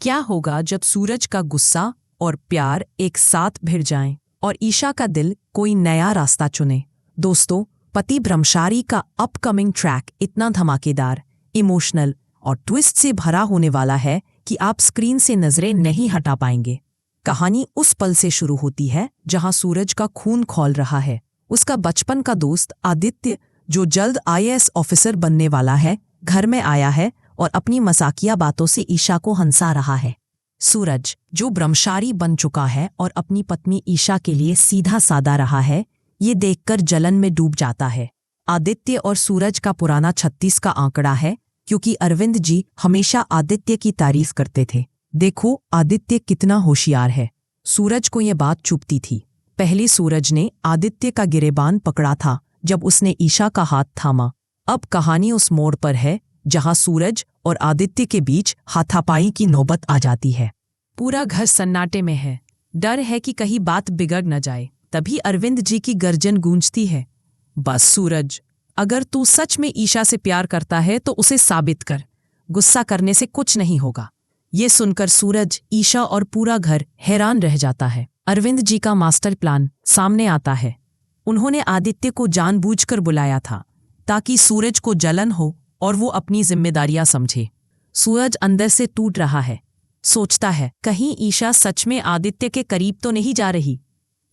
क्या होगा जब सूरज का गुस्सा और प्यार एक साथ भिड़ जाएं और ईशा का दिल कोई नया रास्ता चुने। दोस्तों, पति ब्रह्मचारी का अपकमिंग ट्रैक इतना धमाकेदार, इमोशनल और ट्विस्ट से भरा होने वाला है कि आप स्क्रीन से नजरें नहीं हटा पाएंगे। कहानी उस पल से शुरू होती है जहां सूरज का खून खौल रहा है। उसका बचपन का दोस्त आदित्य, जो जल्द आईएएस ऑफिसर बनने वाला है, घर में आया है और अपनी मजाकिया बातों से ईशा को हंसा रहा है। सूरज, जो ब्रह्मचारी बन चुका है और अपनी पत्नी ईशा के लिए सीधा साधा रहा है, ये देखकर जलन में डूब जाता है। आदित्य और सूरज का पुराना 36 का आंकड़ा है, क्योंकि अरविंद जी हमेशा आदित्य की तारीफ करते थे। देखो आदित्य कितना होशियार है। सूरज को ये बात चुभती थी। पहले सूरज ने आदित्य का गिरेबान पकड़ा था जब उसने ईशा का हाथ थामा। अब कहानी उस मोड़ पर है जहां सूरज और आदित्य के बीच हाथापाई की नौबत आ जाती है। पूरा घर सन्नाटे में है। डर है कि कहीं बात बिगड़ न जाए। तभी अरविंद जी की गर्जन गूंजती है, बस सूरज, अगर तू सच में ईशा से प्यार करता है तो उसे साबित कर। गुस्सा करने से कुछ नहीं होगा। ये सुनकर सूरज, ईशा और पूरा घर हैरान रह जाता है। अरविंद जी का मास्टर प्लान सामने आता है। उन्होंने आदित्य को जानबूझकर बुलाया था ताकि सूरज को जलन हो और वो अपनी जिम्मेदारियां समझे। सूरज अंदर से टूट रहा है। सोचता है कहीं ईशा सच में आदित्य के करीब तो नहीं जा रही।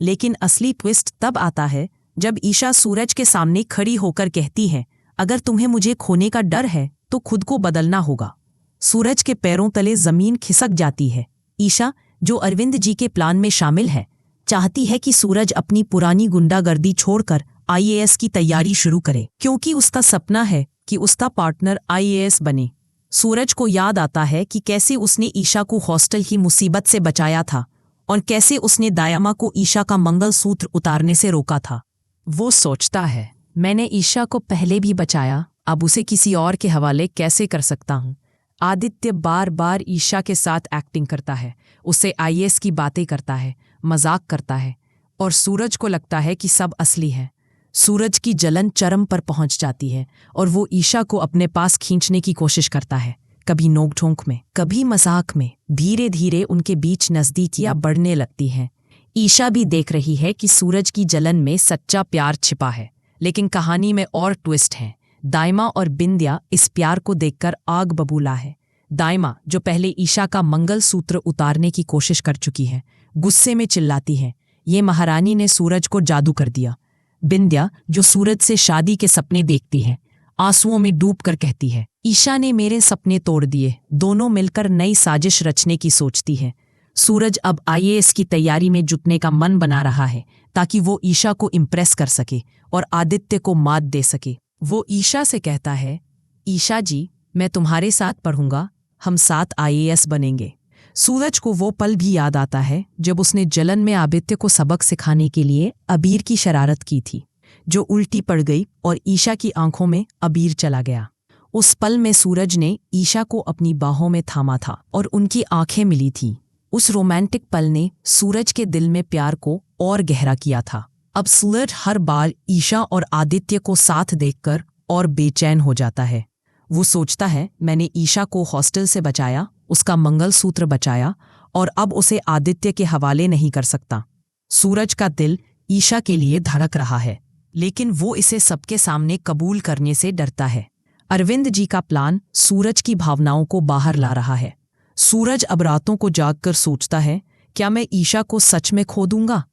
लेकिन असली ट्विस्ट तब आता है जब ईशा सूरज के सामने खड़ी होकर कहती है, अगर तुम्हें मुझे खोने का डर है तो खुद को बदलना होगा। सूरज के पैरों तले जमीन खिसक जाती है। ईशा, जो अरविंद जी के प्लान में शामिल है, चाहती है कि सूरज अपनी पुरानी गुंडागर्दी छोड़कर आईएएस की तैयारी शुरू करे, क्योंकि उसका सपना है कि उसका पार्टनर आईएएस बने। सूरज को याद आता है कि कैसे उसने ईशा को हॉस्टल की मुसीबत से बचाया था और कैसे उसने दायमा को ईशा का मंगलसूत्र उतारने से रोका था। वो सोचता है, मैंने ईशा को पहले भी बचाया, अब उसे किसी और के हवाले कैसे कर सकता हूँ। आदित्य बार बार ईशा के साथ एक्टिंग करता है, उससे आईएएस की बातें करता है, मजाक करता है, और सूरज को लगता है कि सब असली है। सूरज की जलन चरम पर पहुंच जाती है और वो ईशा को अपने पास खींचने की कोशिश करता है, कभी नोक-झोंक में, कभी मजाक में। धीरे धीरे उनके बीच नजदीकियां बढ़ने लगती हैं। ईशा भी देख रही है कि सूरज की जलन में सच्चा प्यार छिपा है। लेकिन कहानी में और ट्विस्ट है। दायमा और बिंदिया इस प्यार को देखकर आग बबूला है। दायमा, जो पहले ईशा का मंगलसूत्र उतारने की कोशिश कर चुकी है, गुस्से में चिल्लाती है, ये महारानी ने सूरज को जादू कर दिया। बिंदिया, जो सूरज से शादी के सपने देखती है, आंसुओं में डूबकर कहती है, ईशा ने मेरे सपने तोड़ दिए। दोनों मिलकर नई साजिश रचने की सोचती है। सूरज अब आईएएस की तैयारी में जुटने का मन बना रहा है ताकि वो ईशा को इम्प्रेस कर सके और आदित्य को मात दे सके। वो ईशा से कहता है, ईशा जी, मैं तुम्हारे साथ पढ़ूंगा, हम साथ आईएएस बनेंगे। सूरज को वो पल भी याद आता है जब उसने जलन में आदित्य को सबक सिखाने के लिए अबीर की शरारत की थी, जो उल्टी पड़ गई और ईशा की आंखों में अबीर चला गया। उस पल में सूरज ने ईशा को अपनी बाहों में थामा था और उनकी आंखें मिली थीं। उस रोमांटिक पल ने सूरज के दिल में प्यार को और गहरा किया था। अब सूरज हर बार ईशा और आदित्य को साथ देखकर और बेचैन हो जाता है। वो सोचता है, मैंने ईशा को हॉस्टल से बचाया, उसका मंगलसूत्र बचाया, और अब उसे आदित्य के हवाले नहीं कर सकता। सूरज का दिल ईशा के लिए धड़क रहा है, लेकिन वो इसे सबके सामने कबूल करने से डरता है। अरविंद जी का प्लान सूरज की भावनाओं को बाहर ला रहा है। सूरज अब रातों को जागकर सोचता है, क्या मैं ईशा को सच में खो दूंगा?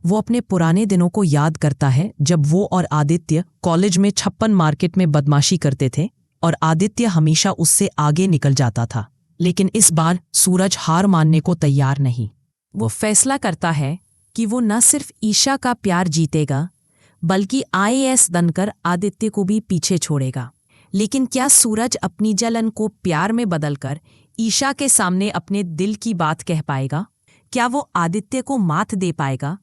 वो अपने पुराने दिनों को याद करता है जब वो और आदित्य कॉलेज में 56 मार्केट में बदमाशी करते थे और आदित्य हमेशा उससे आगे निकल जाता था। लेकिन इस बार सूरज हार मानने को तैयार नहीं। वो फैसला करता है कि वो न सिर्फ ईशा का प्यार जीतेगा, बल्कि आईएएस बनकर आदित्य को भी पीछे छोड़ेगा। लेकिन क्या सूरज अपनी जलन को प्यार में बदलकर ईशा के सामने अपने दिल की बात कह पाएगा? क्या वो आदित्य को मात दे पाएगा,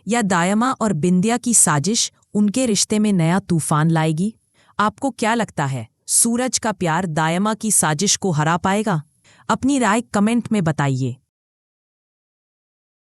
या दायमा और बिंदिया की साजिश उनके रिश्ते में नया तूफान लाएगी? आपको क्या लगता है, सूरज का प्यार दायमा की साजिश को हरा पाएगा? अपनी राय कमेंट में बताइए।